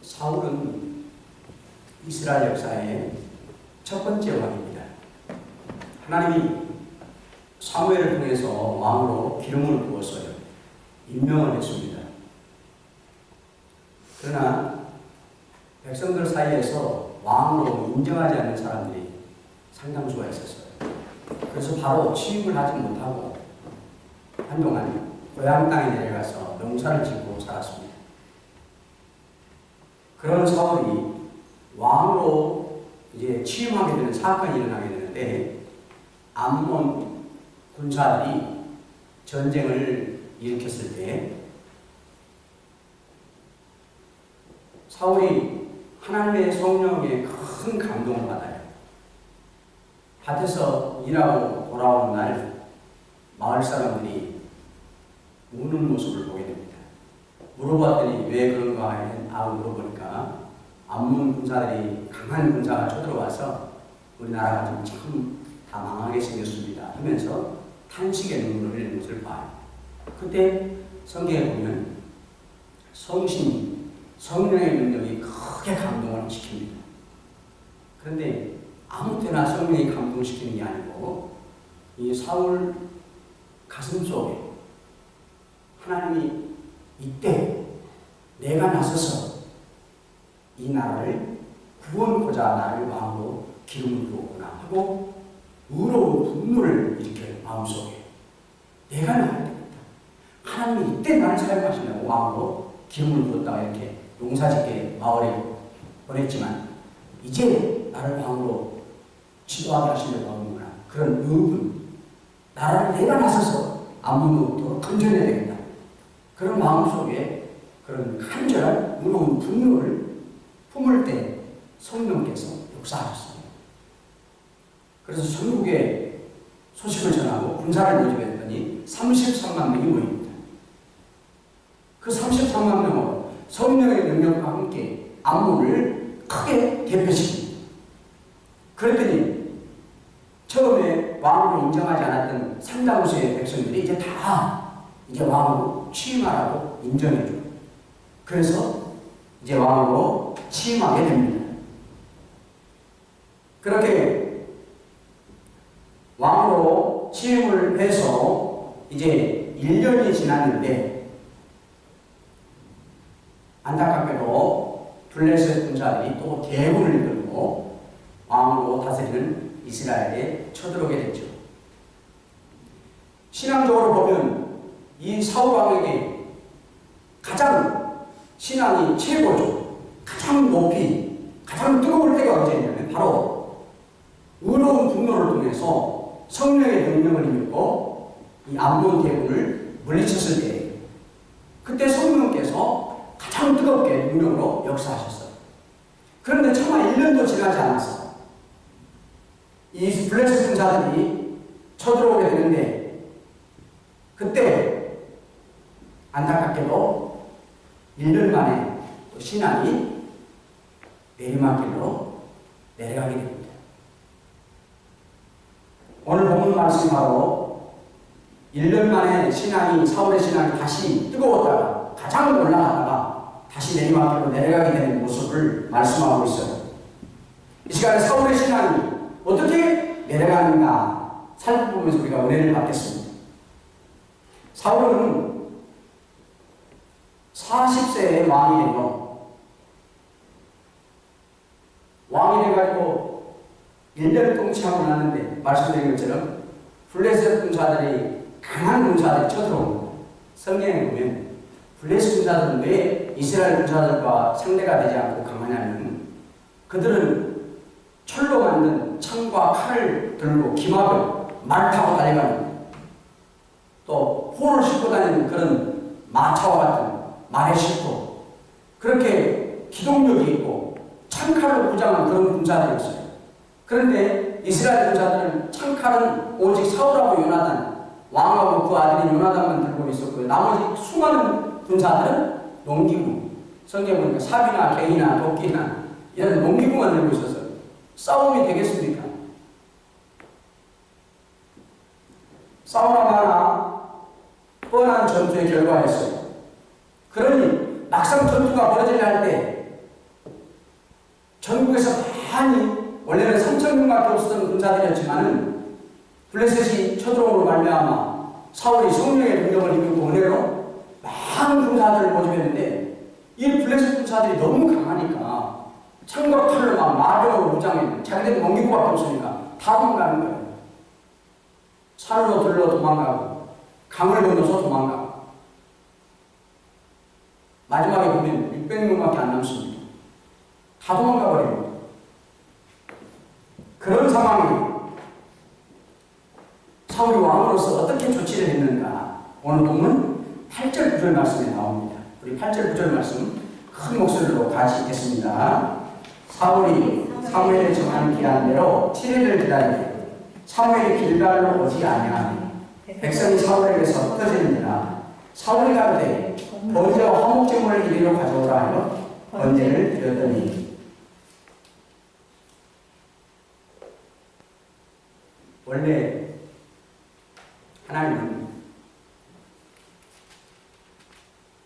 사울은 이스라엘 역사의 첫 번째 왕입니다. 하나님이 사무엘을 통해서 왕으로 기름을 부었어요. 임명을 했습니다. 그러나 백성들 사이에서 왕으로 인정하지 않는 사람들이 상당수가 있었어요. 그래서 바로 취임을 하지 못하고 한동안 고향 땅에 내려가서 농사를 짓고 살았습니다. 그런 사울이 왕으로 이제 취임하게 되는 사건이 일어나게 되는데, 암몬 군사들이 전쟁을 일으켰을 때 사울이 하나님의 성령에 큰 감동을 받아요. 밭에서 일하고 돌아오는 날 마을 사람들이 우는 모습을 보게 됩니다. 물어봤더니 왜 그런가 물어보니까 암몬 군사들이 강한 군사가 쳐들어와서 우리나라가 참 다 망하게 생겼습니다 하면서 탄식의 눈물을 흘리는 것을 봐요. 그때 성경에 보면 성령의 능력이 크게 감동을 시킵니다. 그런데 아무 때나 성령이 감동시키는 게 아니고 이 사울 가슴 속에 하나님이 이때 내가 나서서 이 나라를 구원코자 나를 왕으로 기름을 부었구나 하고 의로운 분노를 일으켜요. 마음속에 내가 나을 때다. 하나님이 이때 나를 사용하시려고 왕으로 기름을 부었다가 이렇게 농사짓게 마을에 보냈지만 이제 나를 왕으로 지도하게 하시려고 하는구나. 그런 의분, 나라를 내가 나서서 암몬으로부터 건져내야 되겠다. 그런 마음속에 그런 간절한 의로운 분노를 품을 때 성령께서 역사하셨습니다. 그래서 전국에 소식을 전하고 군사를 모집했더니 33만 명이 모입니다. 그 33만 명은 성령의 능력과 함께 암몬을 크게 대표시킵니다. 그랬더니 처음에 왕으로 인정하지 않았던 상당수의 백성들이 이제 왕으로 취임하라고 인정해줘요. 그래서 이제 왕으로 취임하게 됩니다. 그렇게 왕으로 취임을 해서 이제 1년이 지났는데 안타깝게도 블레셋 군사들이 또 대군을 들고 왕으로 다스리는 이스라엘에 쳐들어오게 됐죠. 신앙적으로 보면 이 사울 왕에게 가장 신앙이 최고죠. 가장 높이, 가장 뜨거울 때가 언제냐면 바로 의로운 분노를 통해서 성령의 능력을 입고 이 암몬 대군을 물리쳤을 때예요. 그때 성령께서 가장 뜨겁게 능력으로 역사하셨어요. 그런데 차마 1년도 지나지 않았어. 이 블레셋 군사들이 쳐들어오게 되는데 그때 안타깝게도 1년 만에 또 신앙이 내리막길로 내려가게 됩니다. 오늘 본문 말씀이 바로 1년 만에 사울의 신앙이 다시 뜨거웠다가 가장 올라갔다가 다시 내리막길로 내려가게 되는 모습을 말씀하고 있어요. 이 시간에 사울의 신앙이 어떻게 내려가는가 살펴보면서 우리가 은혜를 받겠습니다. 사울은 40세에 왕이 되고 왕이 돼가지고 1년을 통치하고 났는데 말씀드린 것처럼 블레셋 군사들이 강한 군사들이 쳐들어옵니다. 성경에 보면 블레셋 군사들은 왜 이스라엘 군사들과 상대가 되지 않고 강하냐면 그들은 철로 만든 창과 칼을 들고 기막을 말 타고 달려가는 또 포를 싣고 다니는 그런 마차와 같은 말에 싣고 그렇게 기동력이 있고 창칼로 무장한 그런 군사들이었어요. 그런데 이스라엘 군사들은 창칼은 오직 사울하고 요나단, 왕하고 그 아들인 요나단만 들고 있었고요. 나머지 수많은 군사들은 농기구, 성경에 보니까 삽이나 갱이나 도끼나 이런 농기구만 들고 있었어요. 싸움이 되겠습니까? 싸우나마나 뻔한 전투의 결과였어요. 그러니 막상 전투가 벌어지려 할 때 전국에서 많이 원래는 3,000명밖에 없었던 군사들이었지만은 블레셋이 쳐들어옴으로 말미암아 사울이 성령의 능력을 입고 은혜로 많은 군사들을 모집했는데 이 블레셋 군사들이 너무 강하니까 창과 칼로 막 마병으로 무장해 자기들이 넘길 것밖에 없으니까 다 도망가는 거예요. 산으로 들러 도망가고 강을 건너서 도망가고 마지막에 보면 600명밖에 안 남습니다. 다 도망가 버립니다. 그런 상황이 사울이 왕으로서 어떻게 조치를 했는가 오늘 보면 8절 9절 말씀에 나옵니다. 우리 8절 9절 말씀 큰 목소리로 같이 읽겠습니다. 사울이 사무엘의 정한 기한대로 7일을 기다리되 사무엘이 길갈로 오지 아니하니 백성이 사울에게서 흩어지느니라. 사울이 가로되 번제와 화목제물을 이리로 가져오라 하여 번제를 드렸더니 원래 하나님은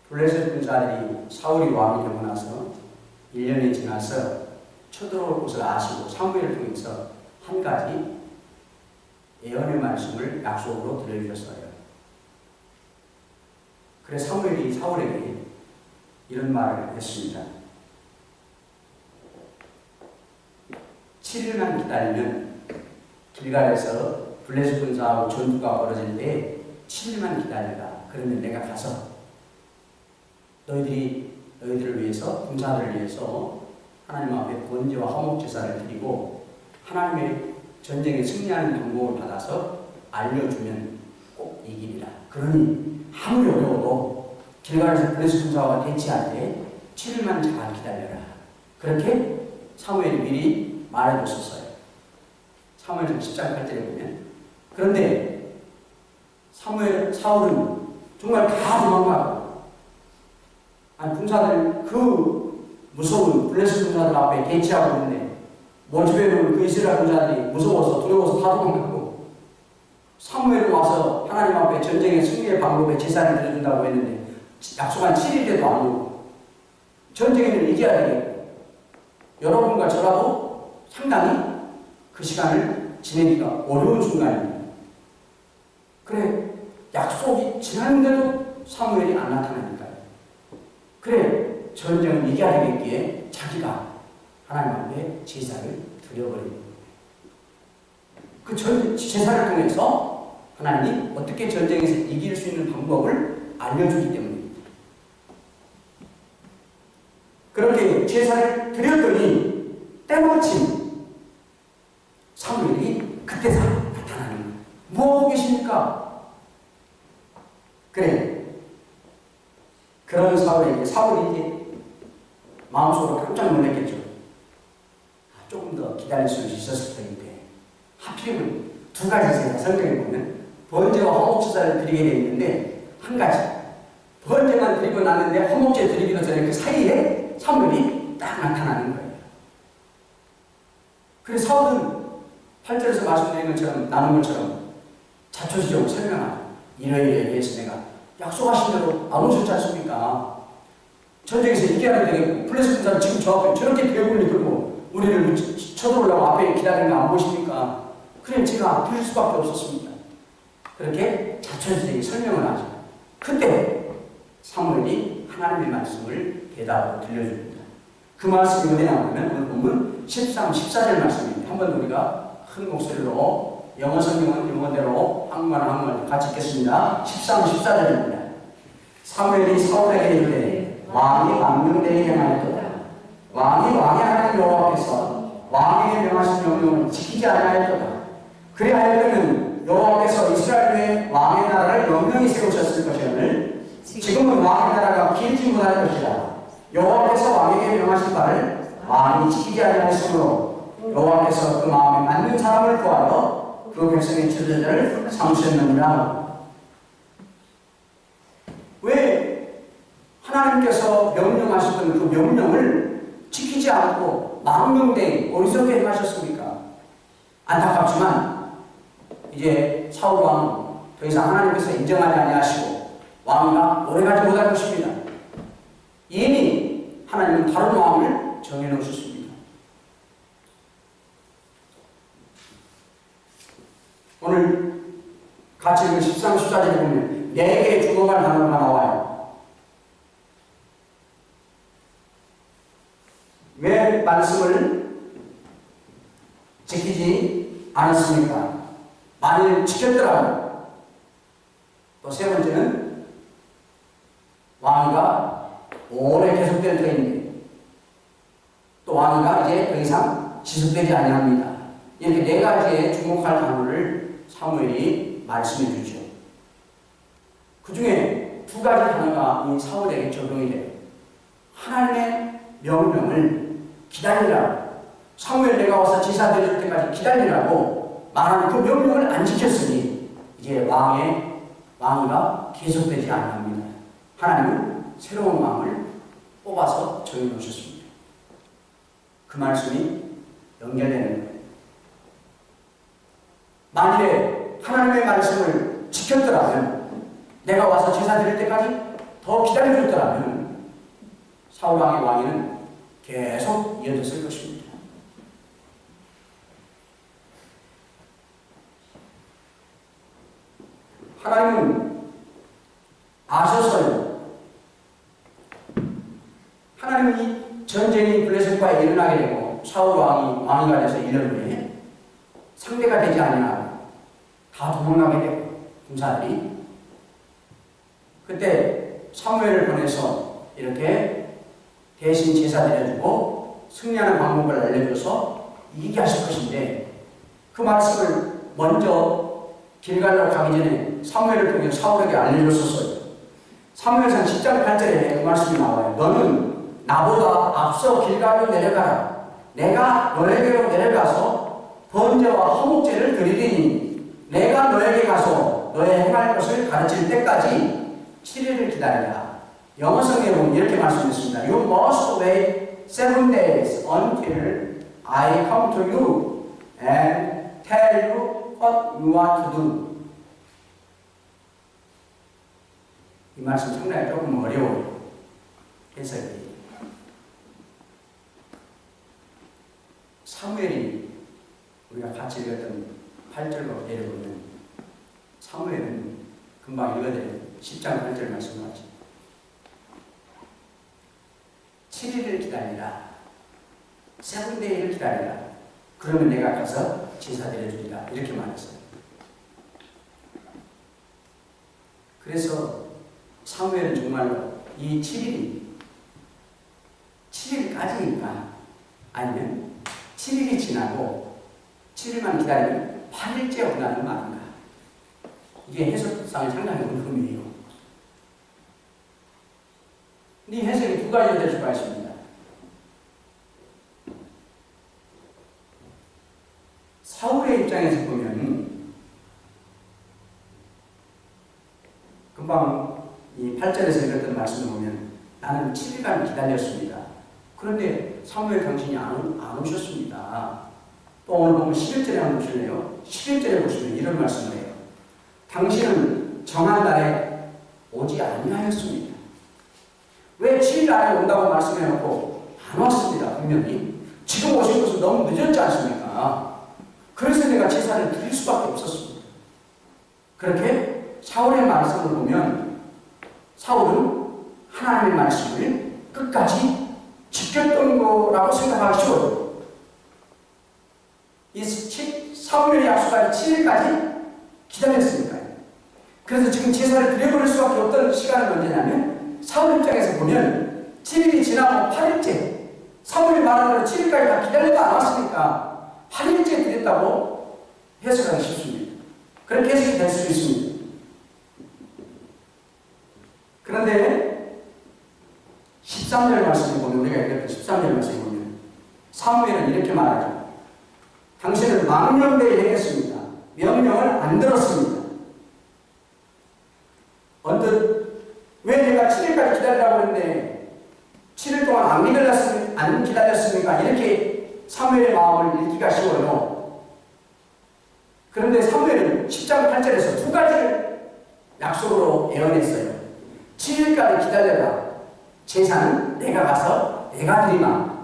블레셋 군사들이 사울이 왕이 되고 나서 1년이 지나서 쳐들어올 것을 아시고 사무엘을 통해서 한 가지 예언의 말씀을 약속으로 들려주셨어요. 그래서 사무엘이 사울에게 이런 말을 했습니다. 7일만 기다리면 길갈에서 블레셋 군사하고 전투가 벌어질 때 7일만 기다려라. 그러면 내가 가서 너희들을 위해서 군사들을 위해서 하나님 앞에 번제와 화목 제사를 드리고 하나님의 전쟁에 승리하는 방법을 받아서 알려주면 꼭 이기리라. 그러니 아무리 어려워도 길갈에서 블레셋 군사와 대치할 때 7일만 잘 기다려라. 그렇게 사무엘이 미리 말해줬었어요. 사무엘상 10장 8절에 보면. 그런데 사울은 정말 다 도망가고 군사들 그 무서운 블레셋 군사들 앞에 대치하고 있는데 모집해놓은 그 이스라엘 군사들이 무서워서 두려워서 다 도망가고 사무엘이 와서 하나님 앞에 전쟁의 승리의 방법에 제사를 드려준다고 했는데 약속한 7일에도 안 오고 전쟁에는 이겨야 되겠고 여러분과 저라도 상당히 그 시간을 지내기가 어려운 순간입니다. 그래 약속이 지났는데도 사무엘이 안 나타나니까요. 그래 전쟁을 이겨야 되겠기에 자기가 하나님 앞에 제사를 드려버립니다. 그 제사를 통해서 하나님이 어떻게 전쟁에서 이길 수 있는 방법을 알려주기 때문입니다. 그렇게 제사를 드렸더니 때마침 사무엘이 그때 나타나는 거예요. 뭐하고 계십니까? 그래 그런 사울이 이제 마음속으로 깜짝 놀랐겠죠. 조금 더 기다릴 수 있었을 텐데 하필이면 두 가지 제사 성경에 보면 번제와 화목제사를 드리게 되어 있는데 한 가지 번제만 드리고 났는데 화목제 드리기도 전에 그 사이에 사무엘이 딱 나타나는 거예요. 그래서 사울은 8절에서 말씀드린 것처럼 나눈 것처럼 자초지종을 설명하죠. 이러이러에 대해서 내가 약속하신 대로 안 오셨지 않습니까? 전쟁에서 이겨야 되겠고 블레셋 군사는 지금 저 앞에 저렇게 배불리 들고 우리를 쳐들어오려고 앞에 기다리는 거 안 보십니까? 그래 제가 드릴 수밖에 없었습니다. 그렇게 자초지종이 설명을 하죠. 그때 사무엘이 하나님의 말씀을 대답으로 들려줍니다. 그 말씀이 어디 나오냐면 오늘 보면 13, 14절 말씀입니다. 한번 우리가 큰 목소리로 영어 성경은 영어대로 한국말 같이 읽겠습니다. 13, 14절입니다. 사무엘이 사울에게 이르되 왕이 망명되게 행하였도다. 왕이 왕의 하나님 여호와께서 왕에게 명하신 명령을 지키지 아니하였도다. 그리하였더니 여호와께서 이스라엘의 왕의 나라를 영영히 세우셨을 것이오늘 지금은 왕의 나라가 길지 못할 것이라. 여호와께서 왕에게 명하신 바를 왕이 지키지 아니하였으므로 여호와께서 그 마음에 맞는 사람을 구하여 그 백성의 처자들을 삼으셨느니라. 왜 하나님께서 명령하셨던 그 명령을 지키지 않고 망명된 어리석게 행하셨습니까? 안타깝지만 이제 사울 왕은 더 이상 하나님께서 인정하지 아니하시고 왕위가 오래가지 못할 것입니다. 이미 하나님은 다른 왕을 정해놓으셨습니다. 오늘 같이 읽은 13, 14절에 보면 4개의 주목할 단어가 나와요. 왜 말씀을 지키지 않았습니까? 만일 지켰더라면. 또 세 번째는 왕위가 오래 계속될 터인데 또 왕위가 이제 더 이상 지속되지 아니합니다. 이렇게 4가지의 주목할 단어를 사무엘이 말씀해 주죠. 그 중에 2가지 단어가 이 사울에게 적용이 돼요. 하나님의 명령을 기다리라고, 사무엘 내가 와서 제사 드릴 때까지 기다리라고 말하는 그 명령을 안 지켰으니 이제 왕위가 계속되지 않습니다. 하나님은 새로운 왕을 뽑아서 정해놓으셨습니다. 그 말씀이 연결되는 거예요. 만일에 하나님의 말씀을 지켰더라면, 내가 와서 제사 드릴 때까지 더 기다려줬더라면 사울 왕의 왕위는 계속 이어졌을 것입니다. 하나님은 아셨어요. 하나님이 전쟁이 블레셋과에 일어나게 되고 사울 왕이가 돼서 1년 후에 상대가 되지 아니하고 다 도망가게 되고 군사들이 그때 사무엘을 보내서 이렇게 대신 제사 드려주고 승리하는 방법을 알려줘서 이기게 하실 것인데 그 말씀을 먼저 길갈로 가기 전에 사무엘을 통해 사울에게 알려줬었어요. 사무엘상 10장 8절에 그 말씀이 나와요. 너는 나보다 앞서 길갈로 내려가라. 내가 너에게로 내려가서 번제와 화목제를 드리리니 내가 너에게 가서 너의 행할 것을 가르칠 때까지 7일을 기다리라. 영어성에 보면 이렇게 말씀했습니다. You must wait 7 days until I come to you and tell you what you want to do. 이 말씀 상당히 조금 어려워요. 해석이. 사무엘이 우리가 같이 읽었던 8절로 내려보면 사무엘은 금방 읽어드린 10장 8절 말씀하지. 7일을 기다리라. 7데이를 기다리라. 그러면 내가 가서 제사 드려주리라. 이렇게 말했어요. 그래서 사무엘은 정말로 이 7일까지니까 아니면 7일이 지나고 7일만 기다리면 8일째 온다는 말인가. 이게 해석상이 상당히 궁금해요. 이 해석이 2가지로 될 수가 있습니다. 사울의 입장에서 보면 금방 이 8절에서 읽었던 말씀을 보면 나는 7일간 기다렸습니다. 그런데 사무엘 당신이 안 오셨습니다. 또 오늘 보면 11절에 한번 보실래요? 11절에 보시면 이런 말씀을 해요. 당신은 정한 날에 오지 아니하였습니다. 왜 7일 안에 온다고 말씀해놓고 안 왔습니다. 분명히. 지금 오신 것은 너무 늦었지 않습니까? 그래서 내가 제사를 드릴 수밖에 없었습니다. 그렇게 사울의 말씀을 보면 사울은 하나님의 말씀을 끝까지 지켰던 거라고 생각하기 쉬워요. 이 사무엘이 약속한 7일까지 기다렸으니까요. 그래서 지금 제사를 드려버릴 수밖에 없던 시간은 언제냐면 사울 입장에서 보면 7일이 지나고 8일째 사무엘이 말한 대로 7일까지 다 기다려도 안 왔으니까 8일째 드렸다고 해석하기 쉽습니다. 그렇게 해석이 될 수 있습니다. 그런데 13절 말씀을 보면 우리가 읽었던 13절 말씀을 보면 사무엘은 이렇게 말하죠. 당신은 망령되이 행했습니다. 명령을 안 들었습니다. 언뜻 왜 내가 7일까지 기다리라고 했는데 7일 동안 안 기다렸습니까? 이렇게 사무엘의 마음을 읽기가 쉬워요. 그런데 사무엘은 10장 8절에서 2가지를 약속으로 예언했어요. 7일까지 기다려라. 제사는 내가 가서 내가 드리마.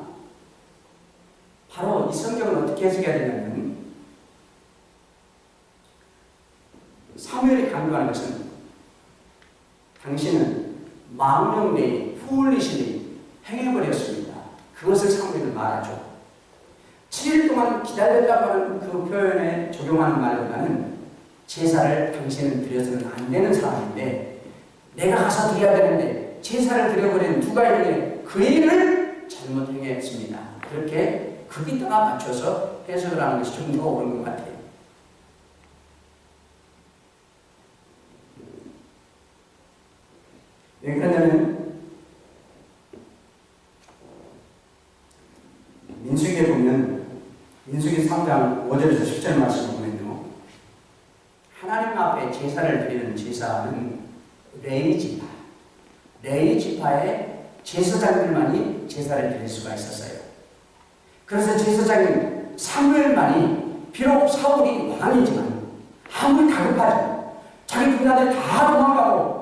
바로 이 성경을 어떻게 해석해야 되냐면 불과한 것은 당신은 망령되이 훌리시리 행해버렸습니다. 그것을 사무엘은 말하죠. 7일 동안 기다렸다고 하는 그 표현에 적용하는 말보다는 제사를 당신은 드려서는 안 되는 사람인데 내가 가서 드려야 되는데 제사를 드려버린 누가 있느냐 그 일을 잘못 행했습니다. 그렇게 거기다가 맞춰서 해석을 하는 것이 좀 더 옳은 것 같아요. 왜 그러냐면 민수기에 보면 민수기 3장 5절에서 10절 말씀을 보면요. 하나님 앞에 제사를 드리는 제사는 레위 지파, 레위 지파의 제사장들만이 제사를 드릴 수가 있었어요. 그래서 제사장인 사무엘만이 비록 사울이 왕이지만 아무리 다급하지 자기 군사들 다 도망가고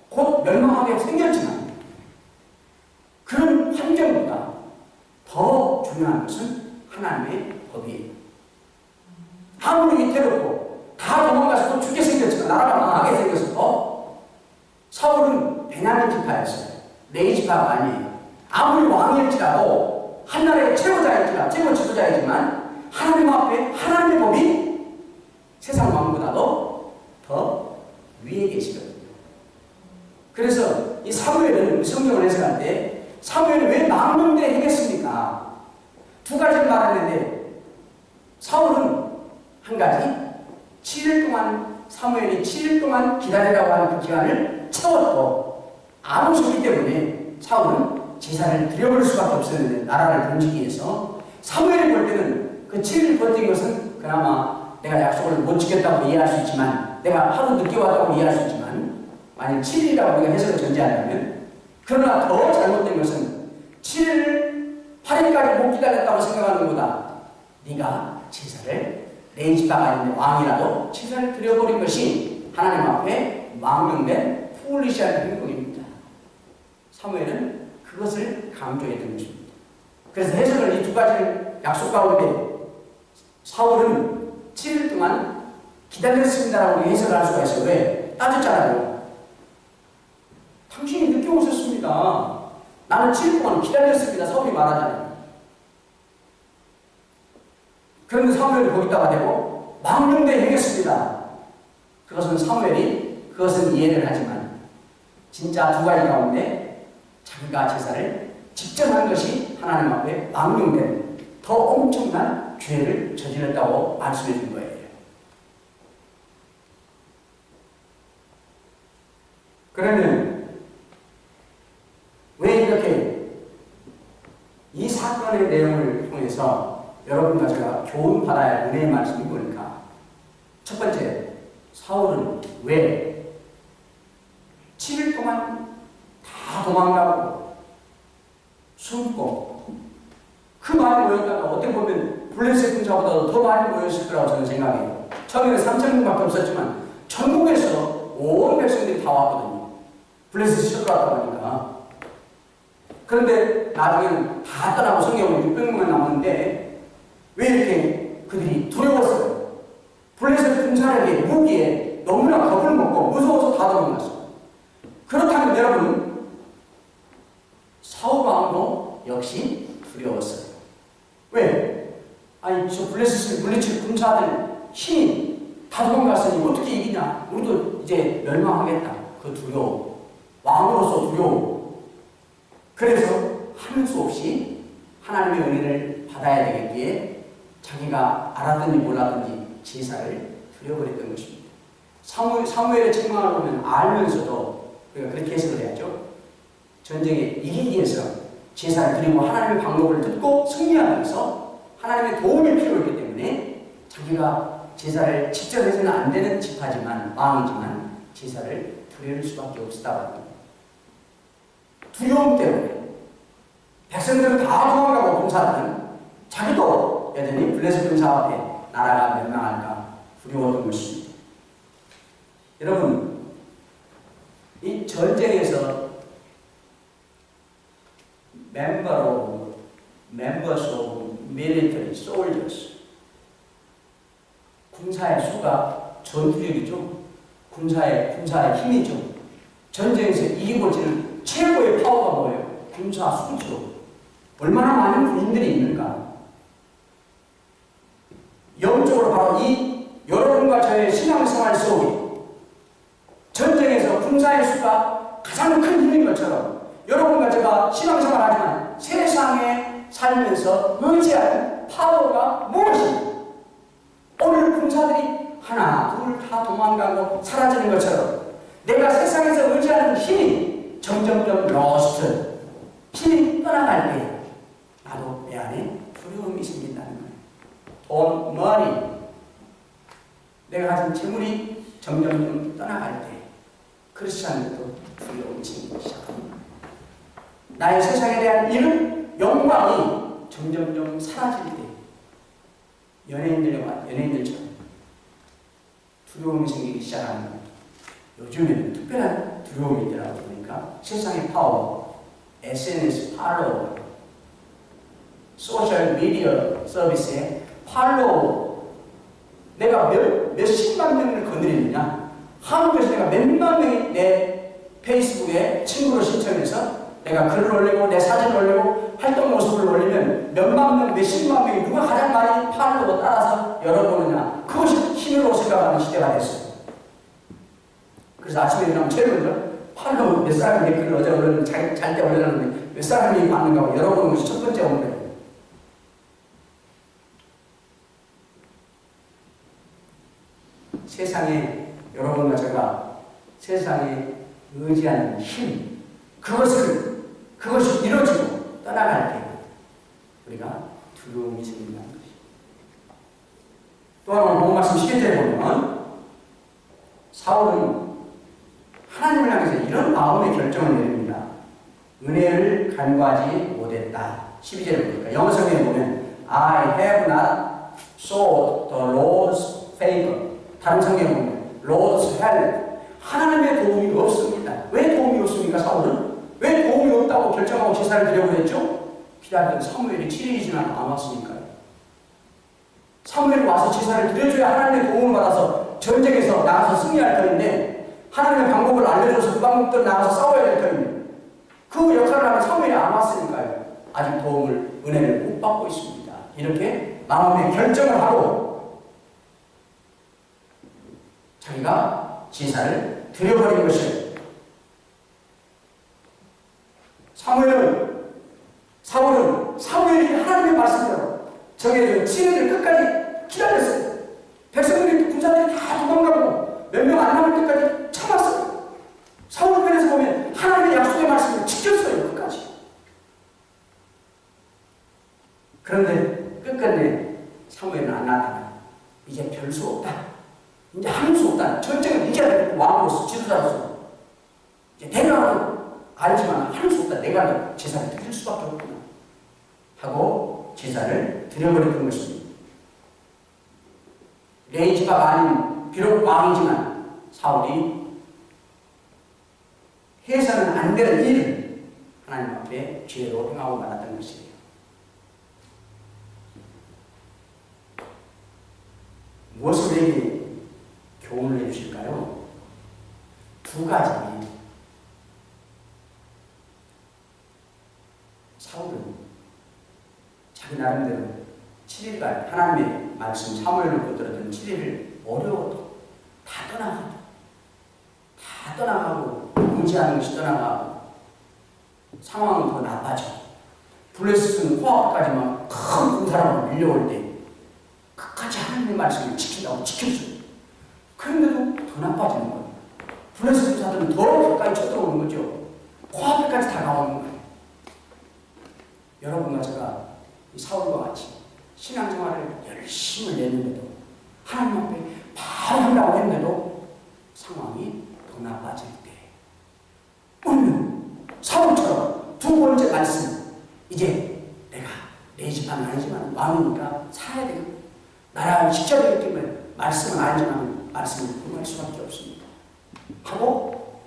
곧 멸망하게 생겼지만 그런 환경보다 더 중요한 것은 하나님의 법이에요. 아무리 위태롭고 다 도망가서 또 죽게 생겼지만 나라가 망하게 생겼어도 사울은 베냐민 지파였어요. 레위 지파가 아니에요. 아무리 왕일지라도 한나라의 최고자일지라 최고 지도자이지만 하나님 앞에 하나님의 법이 세상 왕보다도 더 위에 계시거든요. 그래서 이 사무엘은 성경을 해석할 때 사무엘이 왜 망령되이 행했습니까? 두 가지를 말했는데 사울은 한 가지 7일 동안 사무엘이 7일 동안 기다리라고 하는 그 기간을 채웠고 안 오셨기 때문에 사울은 제사를 드려버릴 수밖에 없었는데 나라를 던지기 위해서 사무엘이 볼 때는 그 7일 버틴 것은 그나마 내가 약속을 못 지켰다고 이해할 수 있지만 내가 하루 늦게 왔다고 이해할 수 있지만 만약 7일이라고 우리가 해석을 전제한다면 그러나 더 잘못된 것은 7일 8일까지 못 기다렸다고 생각하는 것보다 네가 제사를 레위 지파가 아닌데 왕이라도 제사를 드려버린 것이 하나님 앞에 망령된 푸울리시한 행동입니다. 사무엘은 그것을 강조했던 것입니다. 그래서 해석을 이 두 가지를 약속 가운데 사울은 7일 동안 기다렸습니다라고 해석을 할 수가 있어요. 왜? 따졌잖아요. 당신이 늦게 오셨습니다. 나는 7일 동안 기다렸습니다. 사울이 말하잖아요. 그런데 사무엘이 거기다가 대고 망령되이 행했습니다. 그것은 사무엘이 그것은 이해를 하지만 진짜 두 가지 가운데 자기가 제사를 직접 한 것이 하나님 앞에 망령된 더 엄청난 죄를 저질렀다고 말씀해 준 거예요. 그러면 왜 이렇게 이 사건의 내용을 통해서 여러분과 제가 교훈 받아야 할 은혜의 말씀이 뭘까? 첫 번째, 사울은 왜 7일 동안 다 도망가고 숨고 그 많이 모였다가 어떻게 보면 블레셋 군사보다도 더 많이 모였을 거라고 저는 생각해요. 처음에는 3,000명밖에 없었지만 전국에서 온 백성들이 다 왔거든요. 블레셋이 쳐들어왔다고 하니까. 그런데 나중에는 다 떠나고 성경은 600명만 남았는데 왜 이렇게 그들이 두려웠어요? 블레셋 군사에게 무기에 너무나 겁을 먹고 무서워서 다 도망갔어요. 그렇다면 여러분 사울 왕도 역시 두려웠어요. 왜? 아니 저 블레셋을 물리칠 군사들 힘이 다 도망갔으니 어떻게 이기냐? 우리도 이제 멸망하겠다. 그 두려움. 왕으로서 두려움. 그래서 하는 수 없이 하나님의 은혜를 받아야 되겠기에 자기가 알았든지 몰랐든지 제사를 드려버렸던 것입니다. 사무엘의 책망을 보면 알면서도 우리가 그렇게 해석을 해야죠. 전쟁에 이기기 위해서 제사를 드리고 하나님의 방법을 듣고 승리하면서 하나님의 도움이 필요했기 때문에 자기가 제사를 직접 해서는 안 되는 지파지만 왕이지만 제사를 드릴 수밖에 없었다고 합니다. 두려움 때문에 백성들은 다 도망가고 군사들은 자기도 여전히 블레셋 군사 앞에 나라가 멸망할까 두려웠던 것입니다. 여러분 이 전쟁에서 members of military soldiers 군사의 수가 전투력이죠. 군사의 힘이죠. 전쟁에서 이기고 지는 최고의 파워가 뭐예요? 군사 수죠. 얼마나 많은 군인들이 있는가. 영적으로 바로 이 여러분과 저의 신앙생활 속에 전쟁에서 군사의 수가 가장 큰 힘인 것처럼 여러분과 제가 신앙생활 하지만 세상에 살면서 의지하는 파워가 무엇인가? 오늘 군사들이 하나, 둘 다 도망가고 사라지는 것처럼 내가 세상에서 의지하는 힘이 점점점 로스트, 힘이 떠나갈 때 나도 내 안에 두려움이 생긴다는 거예요. 돈, 머니, 내가 가진 재물이 점점점 떠나갈 때 그렇지 않아도 두려움이 생기기 시작합니다. 나의 세상에 대한 이름, 영광이 점점점 사라질 때 연예인들처럼 두려움이 생기기 시작하는 거예요. 요즘에는 특별한 두려움이 있더라고 보니까 세상의 파워, SNS 팔로워, 소셜 미디어 서비스에 팔로워, 내가 몇십만 명을 건드리느냐, 한국에서 내가 몇만 명이 내 페이스북에 친구로 신청해서 내가 글을 올리고 내 사진을 올리고 활동 모습을 올리면 몇만 명, 몇십만 명이 누가 가장 많이 팔로워 따라서 열어보느냐, 그것이 힘으로 생각하는 시대가 됐어요. 그래서 아침에 일어나면 제일 먼저 팔로워 몇 사람이 내 글을 어제 올렸는데 잘 때 올려놨는데 몇 사람이 봤는가 하고 열어보는 것이 첫 번째 업무예요. 세상에 여러분과 제가 세상에 의지하는 힘, 그것이 이루어지고 떠나갈 때 우리가 두려움이 생긴다는 것이. 또 하나 본 말씀 11절에 보면 사울은 하나님을 향해서 이런 마음의 결정을 내립니다. 은혜를 간구하지 못했다. 12절에 보니까 영어 성경에 보면 I have not sought the Lord's favor. 다른 성경에 보면 Lord's help. 하나님의 도움이 없습니다. 왜 도움이 없습니까? 사울은? 왜 도움이 없다고 결정하고 제사를 드려고 했죠? 기다리던 사무엘이 7일이 지나도 안 왔으니까요. 사무엘이 와서 제사를 드려줘야 하나님의 도움을 받아서 전쟁에서 나가서 승리할 터인데 하나님의 방법을 알려줘서 그 방법대로 나가서 싸워야 될 터인데 그 역할을 하는 사무엘이 안 왔으니까요. 아직 은혜를 못 받고 있습니다. 이렇게 마음의 결정을 하고 자기가 제사를 드려버린 것이에요. 사무엘이 하나님의 말씀대로 정해준 시간을 끝까지 기다렸어요. 백성들이 군사들이 다 도망가고 몇 명 안 남을 때까지 참았어요. 사울 편에서 보면 하나님의 약속의 말씀을 지켰어요. 끝까지. 그런데 끝끝내 사무엘은 안 나타나요. 이제 별 수 없다. 이제 할 수 없다. 전쟁을 이겨야 되고 왕으로서 지도자로서 이제 내가 알지만 할 수 없다. 내가 제사를 드릴 수밖에 없구나 하고 제사를 드려버렸던 것입니다. 레이지가 아닌 비록 왕이지만 사울이 해서는 안 되는 일을 하나님 앞에 죄로 행하고 말았던 것이에요. 무엇을 우리에게 교훈을 해주실까요? 두 가지. 사울은 자기 나름대로 7일간 하나님의 말씀 사무엘을 붙들었던 7일을 어려워도 다 떠나가고 의지하는 것이 떠나가고 상황은 더 나빠져. 블레셋은 코앞까지만 큰 군사람으로 밀려올 때 끝까지 하나님의 말씀을 지킨다고 지켰어요. 그런데도 더 나빠지는 거예요. 블레셋 군사들은 더 가까이 쳐들어오는 거죠. 코앞에까지 다가오는 거예요. 여러분과 제가 이 사울과 같이 신앙생활을 열심히 냈는데도 하나님 앞에 바로 하려고 했는데도 상황이 더 나빠질 때 오늘 사울처럼 두 번째 말씀, 이제 내가 내 집안은 아니지만 왕이니까 살아야 되고 나라를 지켜야 되기 때문에 말씀은 알지만 말씀을 금할 수밖에 없습니다 하고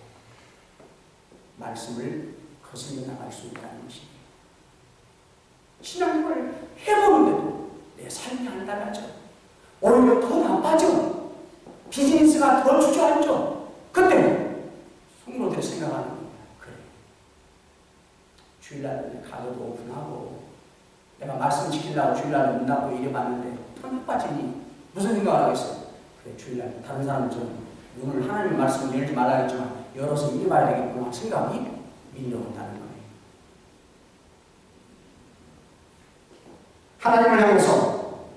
말씀을 거슬려 나갈 수 있다는 것입니다. 신앙생활을 해보는데도 내 삶이 안 달라져. 오히려 더 나빠져. 비즈니스가 더 주저앉죠. 그때 성도들이 생각하는 거야. 그래, 주일날 가게도 오픈하고 내가 말씀 지키려고 주일날 문 닫고 일해봤는데 턴 빠지니 무슨 생각을 하겠어? 그래, 주일날 다른 사람처럼 문을 하나님 말씀을 열지 말라겠지만 열어서 일해봐야 되겠구나 생각이 밀려온다는 거예요. 하나님을 향해서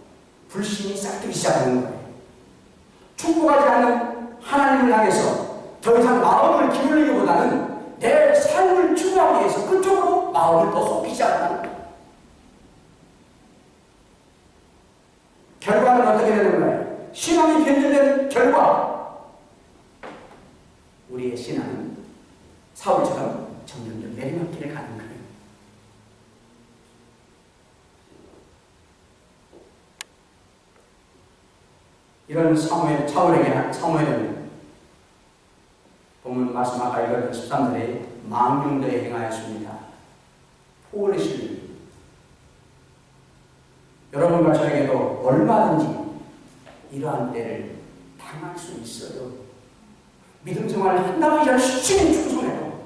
불신이 싹트기 시작하는 거예요. 축복하지 않는 하나님을 향해서 더 이상 마음을 기울이기보다는 내 삶을 추구하기 위해서 그쪽으로 마음을 더 쏟기 시작한다는 거예요. 결과는 어떻게 되는 거예요? 신앙이 변질된 결과, 우리의 신앙은 사울처럼 점점 내리막길을 가는 거예요. 이런 사무엘은 보면 말씀 아까 읽었던 13절에 망령되에 행하였습니다. 포올리실 여러분과 저에게도 얼마든지 이러한 때를 당할 수 있어요. 믿음 생활을 한다고 열심히 충성해도,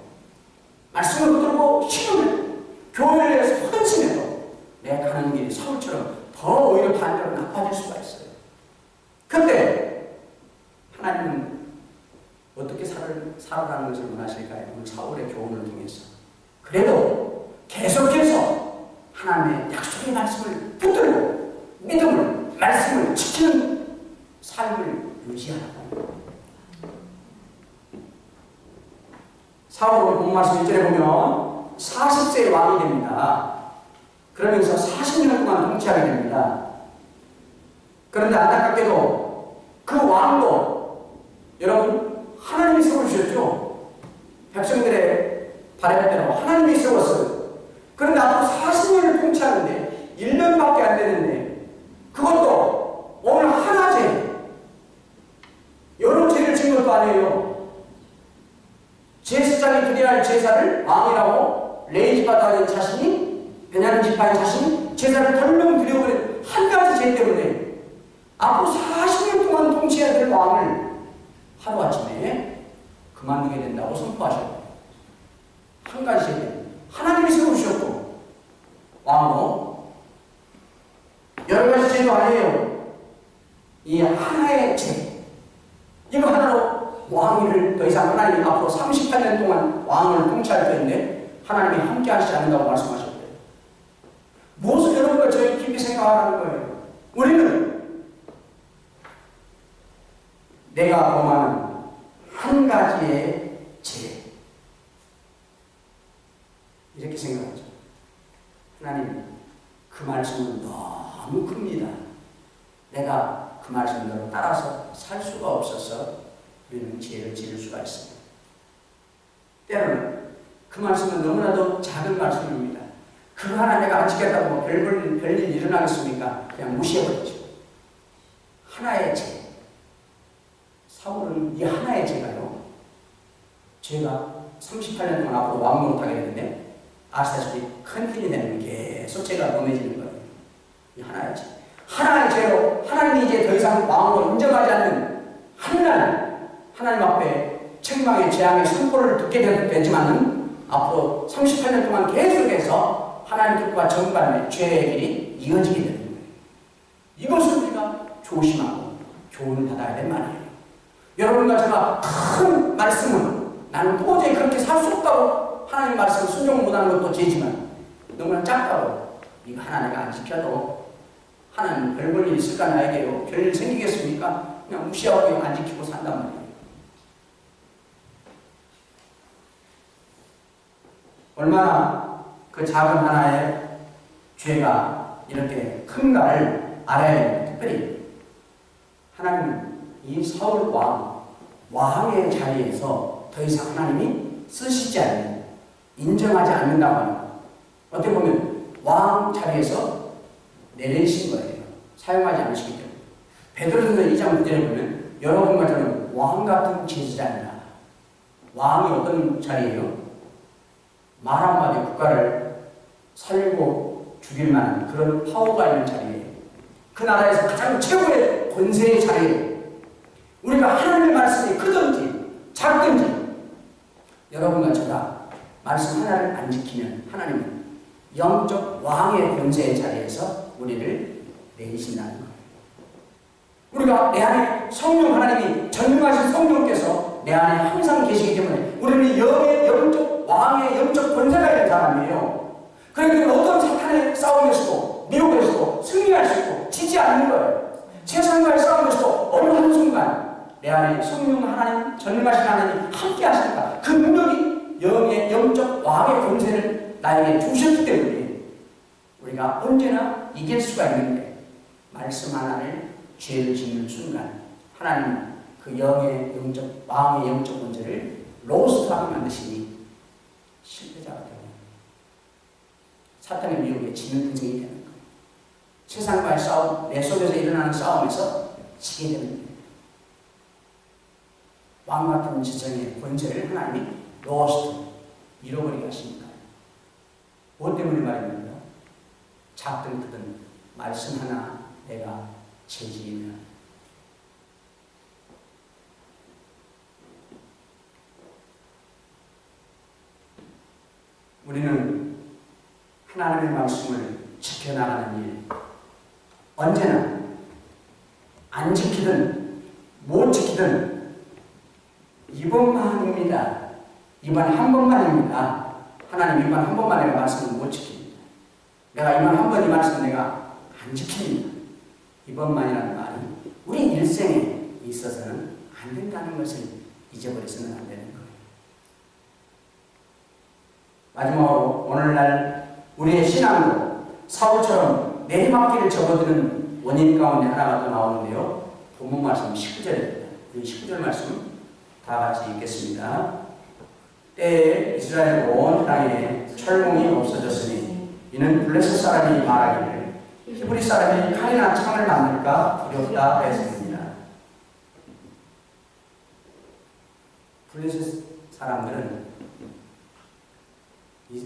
말씀을 붙들고 신음해도, 교회를 위해서 헌신해도 내가 가는 길이 사울처럼 더 오히려 반대로 나빠질 수가 있어요. 그런데 하나님은 어떻게 살아가는 것을 원하실까요? 오늘 사울의 교훈을 통해서. 그래도 계속해서 하나님의 약속의 말씀을 붙들고 믿음을, 말씀을 지키는 삶을 유지하라고. 사울은 본 말씀 1절에 보면 40세의 왕이 됩니다. 그러면서 40년 동안 통치하게 됩니다. 그런데 안타깝게도 그 왕도 여러분 하나님이 세워주셨죠. 백성들의 바람대로 하나님이 세웠어요. 그런데 앞으로 40년을 통치하는데 1년밖에 안 되는데 그것도 오늘 하나 죄, 여러 죄를 지은 것도 아니에요. 제사장이 드려야 할 제사를 왕이라고 레이지파 다는 자신이, 베냐민 지파의 자신이 제사를 덜렁 드려버린 한 가지 죄 때문에 앞으로 40년 동안 통치해야 될 왕을 하루아침에 그만두게 된다고 선포하셨고, 한 가지 죄 때문에 하나님이 세우셨고, 왕으로 여러 가지 죄도 아니에요. 이 하나의 죄, 이거 하나로 왕위를 더 이상 하나님이 앞으로 38년 동안 왕을 통치할 텐데 하나님이 함께 하시지 않는다고 말씀하셨대요. 무엇을 여러분과 저희 깊이 생각하라는 거예요? 우리는 내가 범하는 한 가지의 죄, 이렇게 생각하죠. 하나님, 그 말씀은 너무 큽니다. 내가 그 말씀대로 따라서 살 수가 없어서 우리는 죄를 지을 수가 있습니다. 때로는 그 말씀은 너무나도 작은 말씀입니다. 그거 하나 내가 안 지켰다고 뭐 별일 일어나겠습니까? 그냥 무시해버리죠. 하나의 죄. 사울은 이 하나의 죄가요, 죄가 38년 동안 앞으로 왕 못하게 되는데 아시다시피 큰 힘이 되는 게 계속 죄가 범해지는 거예요. 이 하나의 죄. 하나의 죄로 하나님이 이제 더 이상 왕으로 인정하지 않는 하나님, 하나님 앞에 책망의 재앙의 선포를 듣게 되지만은 앞으로 38년 동안 계속해서 하나님 뜻과 정반의 죄의 길이 이어지게 되는 거예요. 이것을 우리가 조심하고 교훈을 받아야 될 말이에요. 여러분과 제가 큰 말씀은 나는 도저히 그렇게 살 수 없다고 하나님 말씀을 순종 못하는 것도 죄지만, 너무나 작다고 이거 하나 내가 안 지켜도 하나님 별 볼 일 있을까 나에게요? 별일 생기겠습니까? 그냥 무시하고 그냥 안 지키고 산단 말이에요. 얼마나 그 작은 하나의 죄가 이렇게 큰가를 알아야 해요. 특별히 하나님은 이 사울 왕의 자리에서 더 이상 하나님이 쓰시지 않는, 인정하지 않는다고 합니다. 어떻게 보면 왕 자리에서 내리신 거예요. 사용하지 않으시기 때문에. 베드로전서 2장 9절에 보면 여러분과 저는 왕 같은 제사장이다. 왕이 어떤 자리예요? 말 한마디 국가를 살리고 죽일 만한 그런 파워가 있는 자리예요. 그 나라에서 가장 최고의 권세의 자리예요. 우리가 하나님의 말씀이 크든지 작든지 여러분과 제가 말씀 하나를 안 지키면 하나님은 영적 왕의 권세의 자리에서 우리를 내리신다는 거예요. 우리가 내 안에 성령 하나님이 전능하신 성령께서 내 안에 항상 계시기 때문에 우리는 영적 왕의 영적 권세가 있는 사람이에요. 그러니까 어떤 사탄의 싸움에서도 미혹에서도 승리할 수 있고 지지 않는 거예요. 세상과의 싸움에서도 어느 한순간 내 안에 성령 하나님 전능하신 하나님 함께 하시니까 그 능력이 영적 왕의 권세를 나에게 주셨기 때문에 우리가 언제나 이길 수가 있는데 말씀 하나를 죄를 짓는 순간 하나님 그 왕의 영적 권세를 로스트하게 만드시니 실패자가 되고 사탄의 미혹에 지는 인생이 되는 거예요. 세상과의 싸움, 내 속에서 일어나는 싸움에서 지게 되는 거예요. 왕 같은 지성의 권세를 하나님이 로스트, 잃어버리게 하십니까? 무엇 때문에 말입니까? 작든 크든 말씀 하나 내가 죄지으면 우리는 하나님의 말씀을 지켜나가는 일 언제나 안 지키든 못 지키든 이번만입니다. 이번 한 번만입니다. 하나님 이번 한 번만 내가 말씀을 못 지킵니다. 내가 이번 한 번 이 말씀을 내가 안 지킵니다. 이번만이라는 말이 우리 일생에 있어서는 안 된다는 것을 잊어버려서는 안 되는 거예요. 마지막으로 오늘날 우리의 신앙으로 사울처럼 내리막길을 접어드는 원인 가운데 하나가 또 나오는데요. 본문 말씀 19절입니다. 우리 19절 말씀 다 같이 읽겠습니다. 때에 이스라엘 온 땅에 철공이 없어졌으니 이는 블레셋 사람이 말하기를 히브리 사람이 칼이나 창을 만들까 두렵다 했습니다. 블레셋 사람들은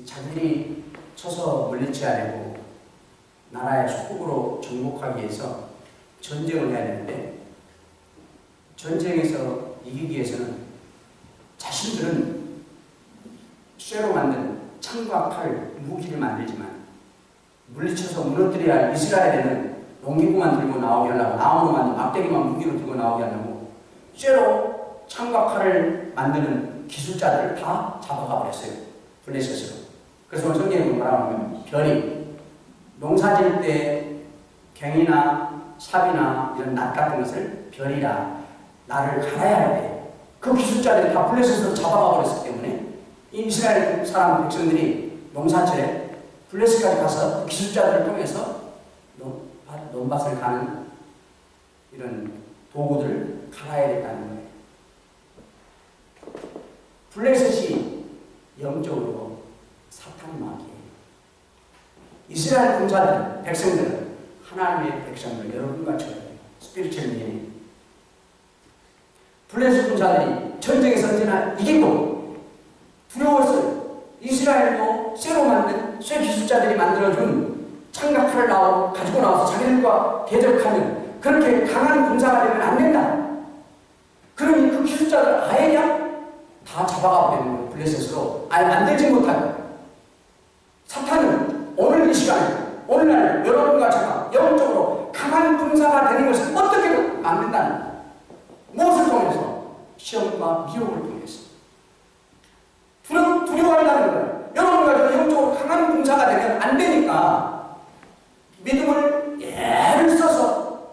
자기들이 쳐서 물리쳐야 되고 나라의 소국으로 정복하기 위해서 전쟁을 해야 되는데 전쟁에서 이기기 위해서는 자신들은 쇠로 만든 창과 칼, 무기를 만들지만 물리쳐서 무너뜨려야 할 이스라엘에는 농기구만 들고 나오게 하려고 나무로 만든 막대기만 무기로 들고 나오게 하려고 쇠로 창과 칼을 만드는 기술자들을 다 잡아가 버렸어요. 블레셋으로. 그래서 성경에 뭐라고 하면 별이 농사질 때 갱이나 삽이나 이런 낫 같은 것을 별이라 나를 갈아야 돼. 그 기술자들이 다 블레셋으로 잡아가 버렸기 때문에 이스라엘 사람 백성들이 농사철에 블레셋까지 가서 그 기술자들을 통해서 논밭을 가는 이런 도구들을 갈아야 된다는 거예요. 블레셋이 영적으로 사탄 마귀예요. 이스라엘 군사들, 백성들은 하나님의 백성들, 여러분과 저예요. 스피리추얼 미니. 블레셋 군사들이 전쟁에서 언제나 이기고 두려웠어요. 이스라엘도 쇠로 만든 쇠 기술자들이 만들어준 창각칼을 가지고 나와서 자기들과 대적하는 그렇게 강한 군사가 되면 안 된다. 그러니 그 기술자들 아예 그냥 다 잡아가 버리는 거예요. 블레셋으로 아예 만들지 못하고. 사탄은 오늘 이 시간에 오늘날 여러분과 제가 영적으로 강한 군사가 되는 것을 어떻게든 막는다는 거예요. 무엇을 통해서? 시험과 미혹을 통해서. 두려워한다는 거예요. 여러분과 제가 영적으로 강한 군사가 되면 안 되니까 믿음을 예를 써서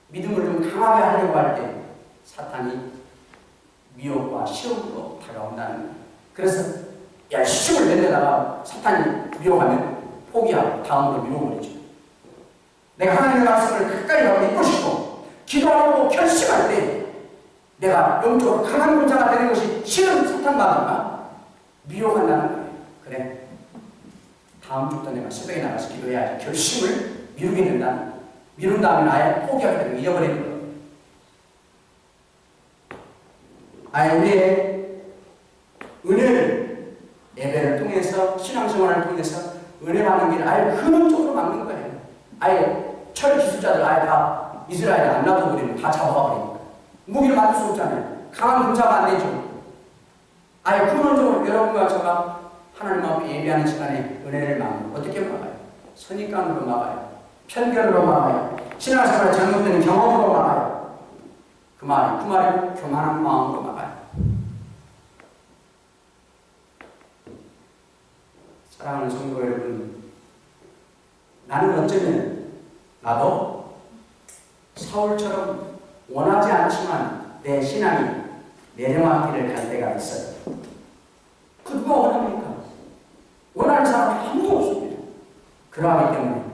믿음을 좀 강하게 하려고 할 때 사탄이 미혹과 시험으로 다가온다는 거예요. 그래서 열심을 낸데다가 사탄이 미혹하면 포기하고 다음으로 미워버리죠. 내가 하나님의 말씀을 가까이 가고 믿고 싶고 기도하고 결심할 때 내가 영적으로 강한 군사가 되는 것이 싫은 사탄마귀가 미혹한다는 거예요. 그래, 다음 주부터 내가 새벽에 나가서 기도해야지. 결심을 미루게 된다. 미룬 다음에 아예 포기하게 되고 잊어버리는 거예요. 아예 우리의 은혜를 예배를 통해서 신앙생활을 통해서 은혜 받는 길을 아예 근원적으로 막는 거예요. 아예 철 기술자들 아예 다 이스라엘에 안 놔둬버리면 다 잡아가 버리니까. 무기를 만들 수 없잖아요. 강한 군사가 안 되죠. 아예 근원적으로 여러분과 저가 하나님 앞에 예배하는 시간에 은혜를 막는 어떻게 막아요? 선입관으로 막아요. 편견으로 막아요. 신앙생활에 잘못되는 경험으로 막아요. 그 말이 교만한 마음으로 막아요. 사랑하는 성도 여러분, 나는 어쩌면 나도 사울처럼 원하지 않지만 내 신앙이 내려막기를 갈 때가 있어요. 그 누가 원합니까? 원하는 사람이 아무도 없습니다. 그러하기 때문에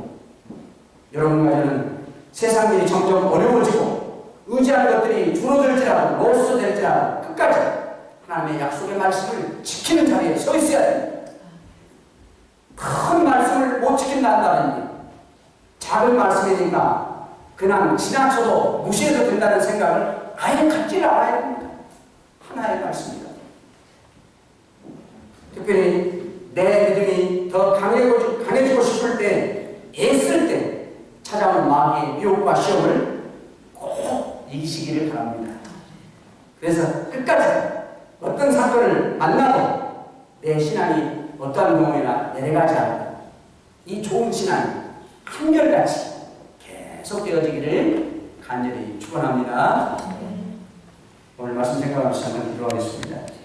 여러분과 저는 세상 일이 점점 어려워지고 의지하는 것들이 줄어들지라도 로스 될지라도 끝까지 하나님의 약속의 말씀을 지키는 자리에 서 있어야 됩니다. 큰 말씀을 못 지킨다는 게 작은 말씀이니까 그냥 지나쳐도 무시해도 된다는 생각을 아예 갖지 않아야 됩니다. 하나의 말씀입니다. 특별히 내 믿음이 더 강해지고 싶을 때, 애쓸 때 찾아오는 마귀의 유혹과 시험을 꼭 이기시기를 바랍니다. 그래서 끝까지 어떤 사건을 만나도 내 신앙이 어떠한 경우에나 내려가지 않고 이 좋은 신앙이 한결같이 계속 되어지기를 간절히 축원합니다. 오늘 말씀 생각하면서 한번 기도하겠습니다.